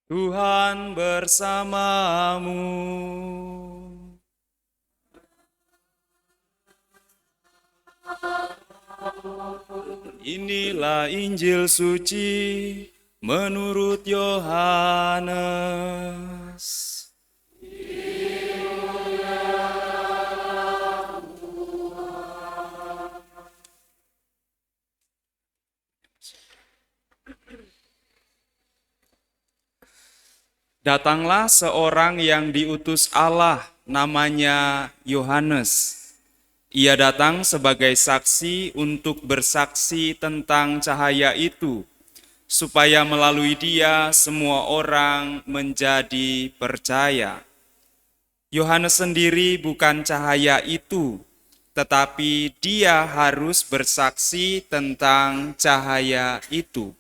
Tuhan bersamamu. Inilah Injil suci menurut Yohanes. Datanglah seorang yang diutus Allah, namanya Yohanes. Ia datang sebagai saksi untuk bersaksi tentang cahaya itu, supaya melalui dia semua orang menjadi percaya. Yohanes sendiri bukan cahaya itu, tetapi dia harus bersaksi tentang cahaya itu.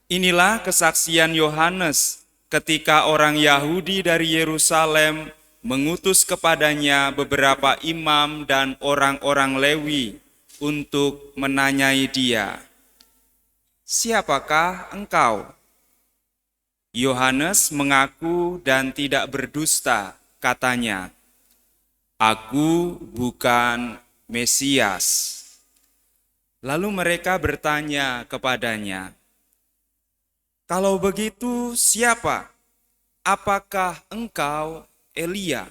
Inilah kesaksian Yohanes ketika orang Yahudi dari Yerusalem mengutus kepadanya beberapa imam dan orang-orang Lewi untuk menanyai dia, "Siapakah engkau?" Yohanes mengaku dan tidak berdusta, katanya, "Aku bukan Mesias." Lalu mereka bertanya kepadanya, "Kalau begitu siapa? Apakah engkau Elia?"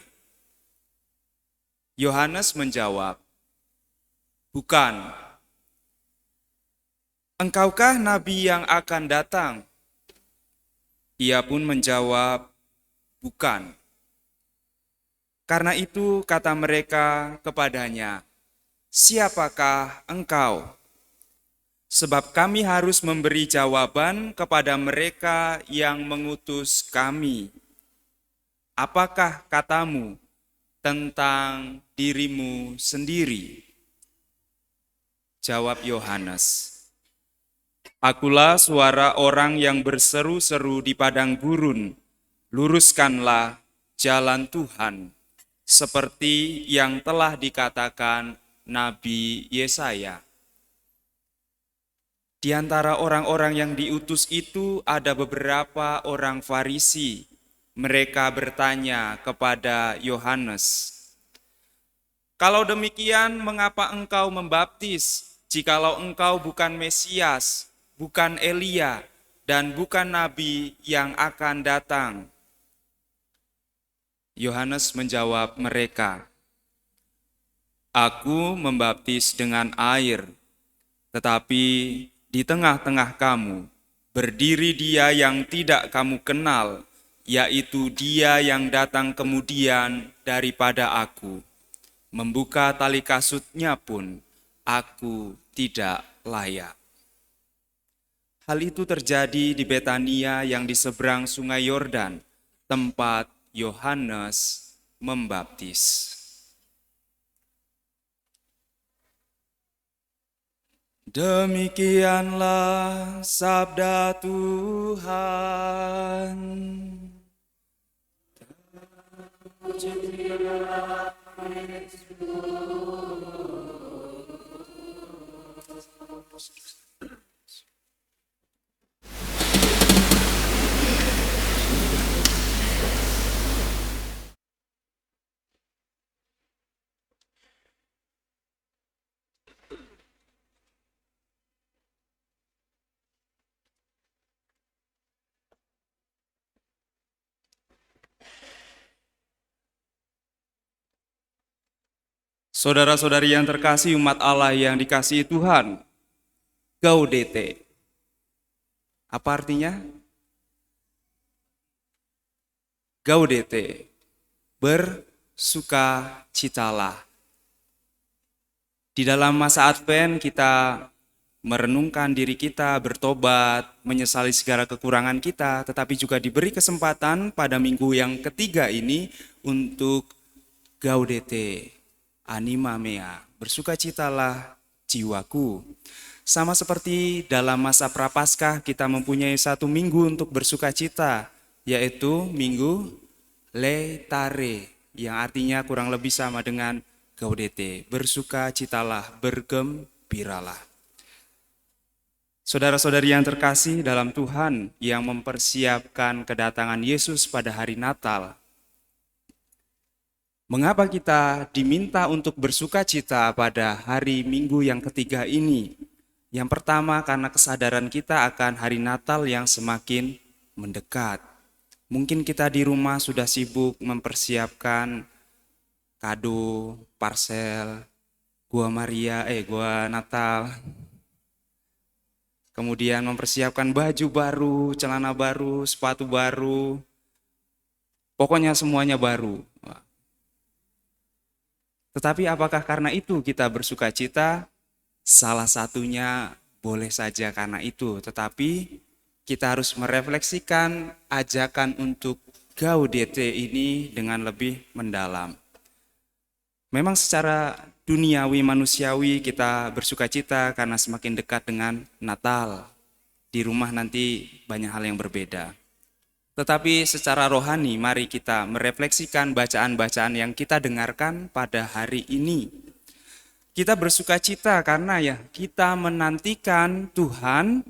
Yohanes menjawab, "Bukan." "Engkaukah nabi yang akan datang?" Ia pun menjawab, "Bukan." Karena itu kata mereka kepadanya, "Siapakah engkau?" Sebab kami harus memberi jawaban kepada mereka yang mengutus kami. "Apakah katamu tentang dirimu sendiri?" Jawab Yohanes, "Akulah suara orang yang berseru-seru di padang gurun, luruskanlah jalan Tuhan, seperti yang telah dikatakan Nabi Yesaya." Di antara orang-orang yang diutus itu ada beberapa orang Farisi. Mereka bertanya kepada Yohanes, "Kalau demikian, mengapa engkau membaptis, jikalau engkau bukan Mesias, bukan Elia, dan bukan nabi yang akan datang?" Yohanes menjawab mereka, "Aku membaptis dengan air, tetapi di tengah-tengah kamu berdiri Dia yang tidak kamu kenal, yaitu Dia yang datang kemudian daripada aku. Membuka tali kasutnya pun aku tidak layak." Hal itu terjadi di Betania yang di seberang Sungai Yordan, tempat Yohanes membaptis. Demikianlah sabda Tuhan. Saudara-saudari yang terkasih, umat Allah yang dikasihi Tuhan, Gaudete. Apa artinya? Gaudete, bersukacitalah. Di dalam masa Advent kita merenungkan diri kita, bertobat, menyesali segala kekurangan kita, tetapi juga diberi kesempatan pada minggu yang ketiga ini untuk Gaudete, anima mea, bersukacitalah jiwaku. Sama seperti dalam masa Prapaskah kita mempunyai satu minggu untuk bersukacita, yaitu minggu Letare, yang artinya kurang lebih sama dengan Gaudete, bersukacitalah, bergembiralah. Saudara-saudari yang terkasih dalam Tuhan yang mempersiapkan kedatangan Yesus pada hari Natal, mengapa kita diminta untuk bersuka cita pada hari Minggu yang ketiga ini? Yang pertama, karena kesadaran kita akan hari Natal yang semakin mendekat. Mungkin kita di rumah sudah sibuk mempersiapkan kado, parcel, gua Natal. Kemudian mempersiapkan baju baru, celana baru, sepatu baru. Pokoknya semuanya baru. Tetapi apakah karena itu kita bersuka cita? Salah satunya boleh saja karena itu. Tetapi kita harus merefleksikan ajakan untuk Gaudete ini dengan lebih mendalam. Memang secara duniawi manusiawi kita bersuka cita karena semakin dekat dengan Natal. Di rumah nanti banyak hal yang berbeda. Tetapi secara rohani mari kita merefleksikan bacaan-bacaan yang kita dengarkan pada hari ini. Kita bersuka cita karena kita menantikan Tuhan,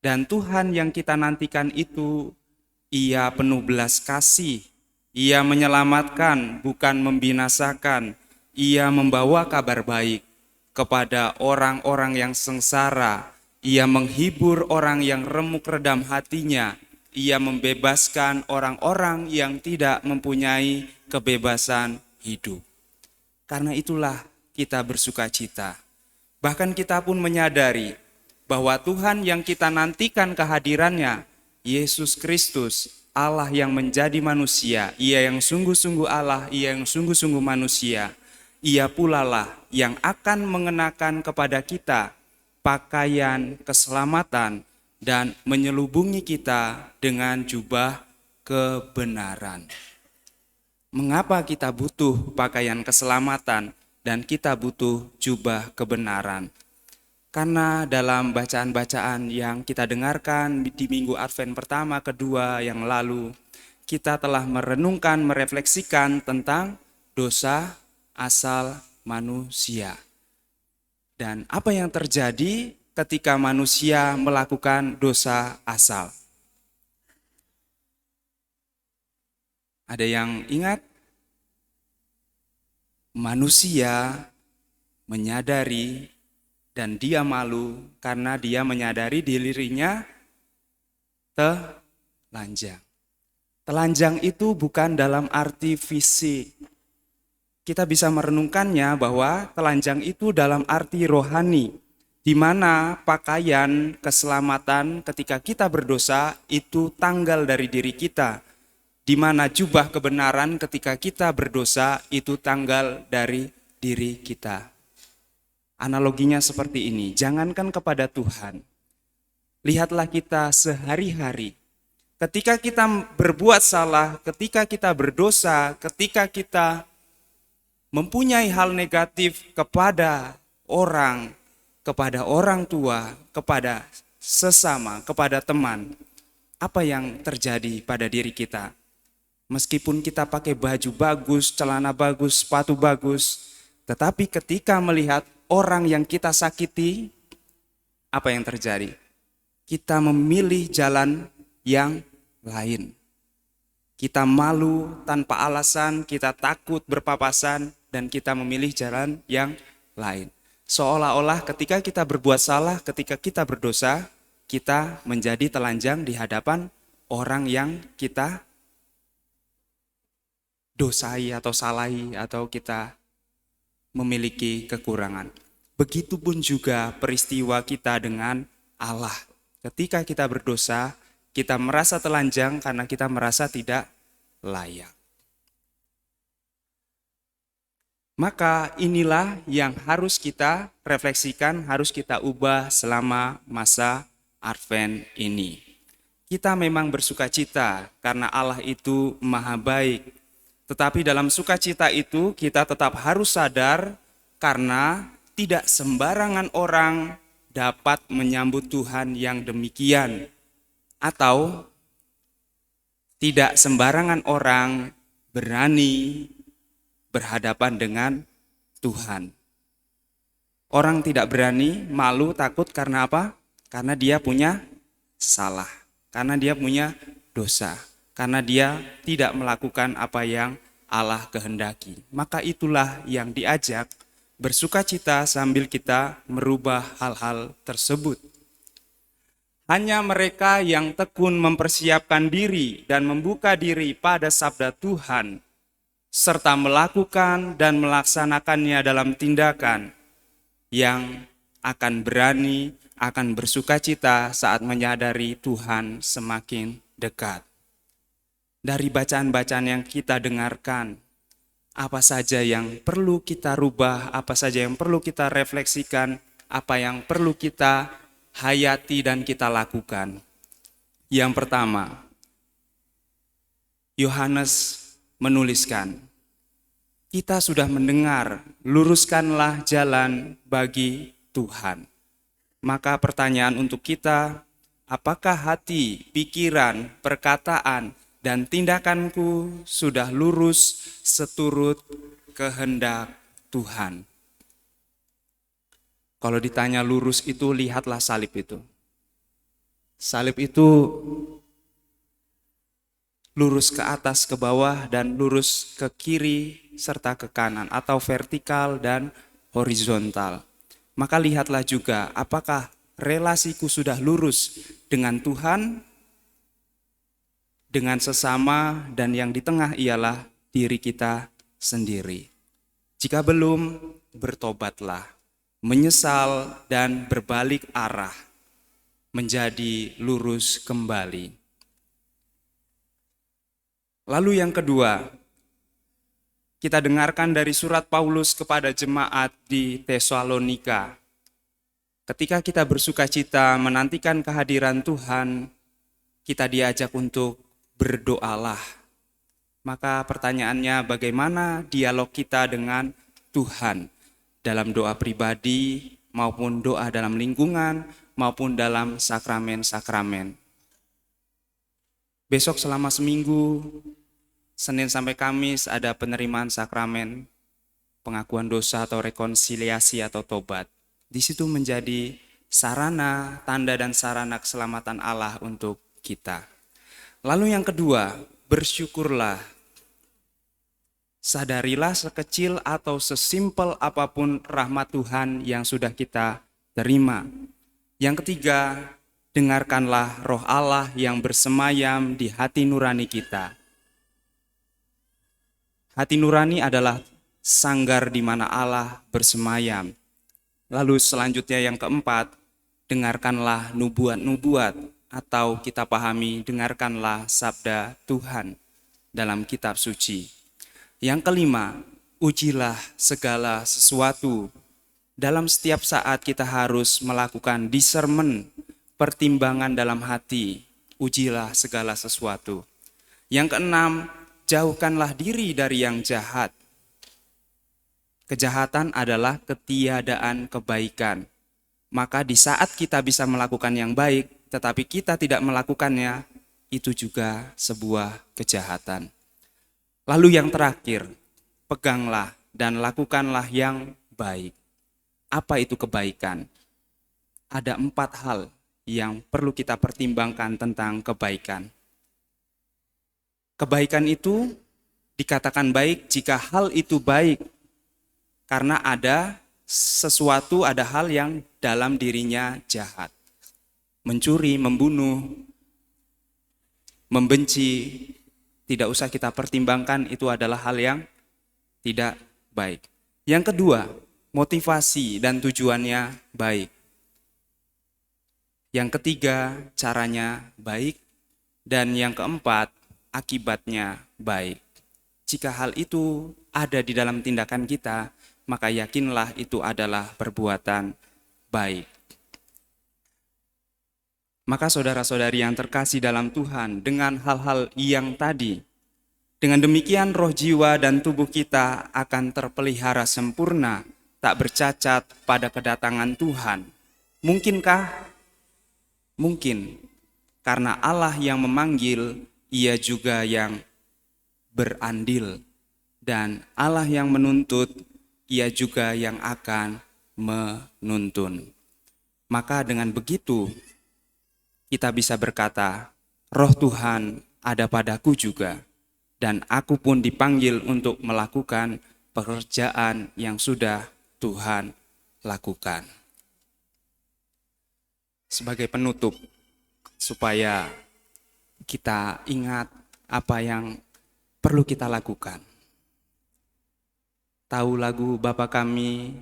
dan Tuhan yang kita nantikan itu Ia penuh belas kasih. Ia menyelamatkan, bukan membinasakan. Ia membawa kabar baik kepada orang-orang yang sengsara. Ia menghibur orang yang remuk redam hatinya. Ia membebaskan orang-orang yang tidak mempunyai kebebasan hidup. Karena itulah kita bersuka cita. Bahkan kita pun menyadari bahwa Tuhan yang kita nantikan kehadirannya, Yesus Kristus, Allah yang menjadi manusia, Ia yang sungguh-sungguh Allah, Ia yang sungguh-sungguh manusia, Ia pula lah yang akan mengenakan kepada kita pakaian keselamatan dan menyelubungi kita dengan jubah kebenaran. Mengapa kita butuh pakaian keselamatan dan kita butuh jubah kebenaran? Karena dalam bacaan-bacaan yang kita dengarkan di Minggu Advent pertama, kedua yang lalu, kita telah merenungkan, merefleksikan tentang dosa asal manusia. Dan apa yang terjadi ketika manusia melakukan dosa asal? Ada yang ingat? Manusia menyadari dan dia malu karena dia menyadari dirinya telanjang. Telanjang itu bukan dalam arti fisik. Kita bisa merenungkannya bahwa telanjang itu dalam arti rohani, di mana pakaian keselamatan ketika kita berdosa itu tanggal dari diri kita, di mana jubah kebenaran ketika kita berdosa itu tanggal dari diri kita. Analoginya seperti ini, jangankan kepada Tuhan, lihatlah kita sehari-hari. Ketika kita berbuat salah, ketika kita berdosa, ketika kita mempunyai hal negatif kepada orang tua, kepada sesama, kepada teman, apa yang terjadi pada diri kita? Meskipun kita pakai baju bagus, celana bagus, sepatu bagus, tetapi ketika melihat orang yang kita sakiti, apa yang terjadi? Kita memilih jalan yang lain. Kita malu tanpa alasan, kita takut berpapasan, dan kita memilih jalan yang lain. Seolah-olah ketika kita berbuat salah, ketika kita berdosa, kita menjadi telanjang di hadapan orang yang kita dosai atau salahi atau kita memiliki kekurangan. Begitupun juga peristiwa kita dengan Allah. Ketika kita berdosa, kita merasa telanjang karena kita merasa tidak layak. Maka inilah yang harus kita refleksikan, harus kita ubah selama masa Advent ini. Kita memang bersuka cita karena Allah itu maha baik. Tetapi dalam sukacita itu kita tetap harus sadar karena tidak sembarangan orang dapat menyambut Tuhan yang demikian. Atau tidak sembarangan orang berani berhadapan dengan Tuhan. Orang tidak berani, malu, takut karena apa? Karena dia punya salah, karena dia punya dosa, karena dia tidak melakukan apa yang Allah kehendaki. Maka itulah yang diajak bersukacita sambil kita merubah hal-hal tersebut. Hanya mereka yang tekun mempersiapkan diri dan membuka diri pada sabda Tuhan, serta melakukan dan melaksanakannya dalam tindakan, yang akan berani, akan bersukacita saat menyadari Tuhan semakin dekat. Dari bacaan-bacaan yang kita dengarkan, apa saja yang perlu kita rubah, apa saja yang perlu kita refleksikan, apa yang perlu kita hayati dan kita lakukan. Yang pertama, Yohanes menuliskan, kita sudah mendengar, luruskanlah jalan bagi Tuhan. Maka pertanyaan untuk kita, apakah hati, pikiran, perkataan, dan tindakanku sudah lurus seturut kehendak Tuhan? Kalau ditanya lurus itu, lihatlah salib itu. Salib itu lurus ke atas, ke bawah, dan lurus ke kiri serta ke kanan, atau vertikal dan horizontal. Maka lihatlah juga apakah relasiku sudah lurus dengan Tuhan, dengan sesama, dan yang di tengah ialah diri kita sendiri. Jika belum, bertobatlah, menyesal dan berbalik arah, menjadi lurus kembali. Lalu yang kedua, kita dengarkan dari surat Paulus kepada jemaat di Tesalonika. Ketika kita bersukacita menantikan kehadiran Tuhan, kita diajak untuk berdoalah. Maka pertanyaannya, bagaimana dialog kita dengan Tuhan dalam doa pribadi maupun doa dalam lingkungan maupun dalam sakramen-sakramen. Besok selama seminggu, Senin sampai Kamis, ada penerimaan sakramen pengakuan dosa atau rekonsiliasi atau tobat. Di situ menjadi sarana, tanda dan sarana keselamatan Allah untuk kita. Lalu yang kedua, bersyukurlah. Sadarilah sekecil atau sesimpel apapun rahmat Tuhan yang sudah kita terima. Yang ketiga, dengarkanlah roh Allah yang bersemayam di hati nurani kita. Hati nurani adalah sanggar di mana Allah bersemayam. Lalu selanjutnya yang keempat, dengarkanlah nubuat-nubuat, atau kita pahami dengarkanlah sabda Tuhan dalam kitab suci. Yang kelima, ujilah segala sesuatu. Dalam setiap saat kita harus melakukan discernment, pertimbangan dalam hati. Ujilah segala sesuatu. Yang keenam, jauhkanlah diri dari yang jahat. Kejahatan adalah ketiadaan kebaikan. Maka di saat kita bisa melakukan yang baik, tetapi kita tidak melakukannya, itu juga sebuah kejahatan. Lalu yang terakhir, peganglah dan lakukanlah yang baik. Apa itu kebaikan? Ada 4 hal yang perlu kita pertimbangkan tentang kebaikan. Kebaikan itu dikatakan baik jika hal itu baik karena ada sesuatu, ada hal yang dalam dirinya jahat. Mencuri, membunuh, membenci, tidak usah kita pertimbangkan, itu adalah hal yang tidak baik. Yang kedua, motivasi dan tujuannya baik. Yang ketiga, caranya baik. Dan yang keempat, akibatnya baik. Jika hal itu ada di dalam tindakan kita, maka yakinlah itu adalah perbuatan baik. Maka saudara-saudari yang terkasih dalam Tuhan, dengan hal-hal yang tadi, dengan demikian roh, jiwa, dan tubuh kita akan terpelihara sempurna, tak bercacat pada kedatangan Tuhan. Mungkinkah? Mungkin, karena Allah yang memanggil, Ia juga yang berandil, dan Allah yang menuntut, Ia juga yang akan menuntun. Maka dengan begitu kita bisa berkata, Roh Tuhan ada padaku juga, dan aku pun dipanggil untuk melakukan pekerjaan yang sudah Tuhan lakukan. Sebagai penutup, supaya kita ingat apa yang perlu kita lakukan. Tahu lagu Bapa Kami,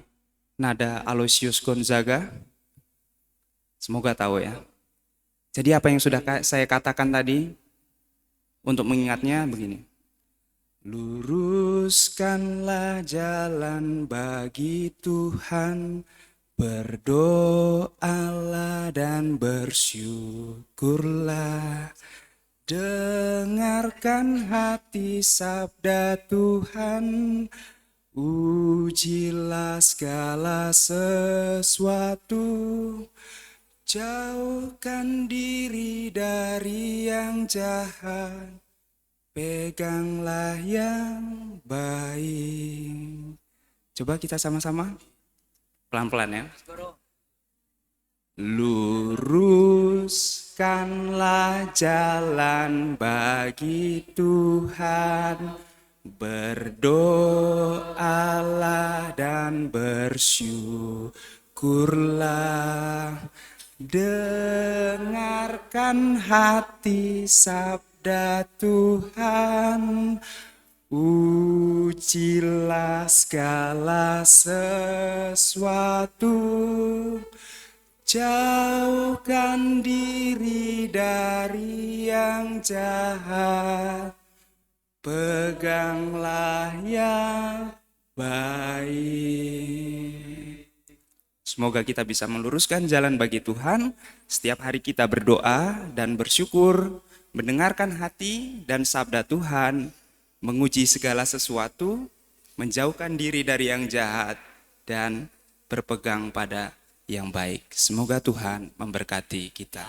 nada Aloysius Gonzaga? Semoga tahu ya. Jadi apa yang sudah saya katakan tadi, untuk mengingatnya begini. Luruskanlah jalan bagi Tuhan, berdoalah dan bersyukurlah. Dengarkan hati sabda Tuhan, ujilah segala sesuatu. Jauhkan diri dari yang jahat, peganglah yang baik. Coba kita sama-sama, pelan-pelan ya. Luruskanlah jalan bagi Tuhan, berdoalah dan bersyukurlah. Dengarkan hati sabda Tuhan, ujilah segala sesuatu. Jauhkan diri dari yang jahat, peganglah yang baik. Semoga kita bisa meluruskan jalan bagi Tuhan. Setiap hari kita berdoa dan bersyukur, mendengarkan hati dan sabda Tuhan, menguji segala sesuatu, menjauhkan diri dari yang jahat, dan berpegang pada yang baik. Semoga Tuhan memberkati kita.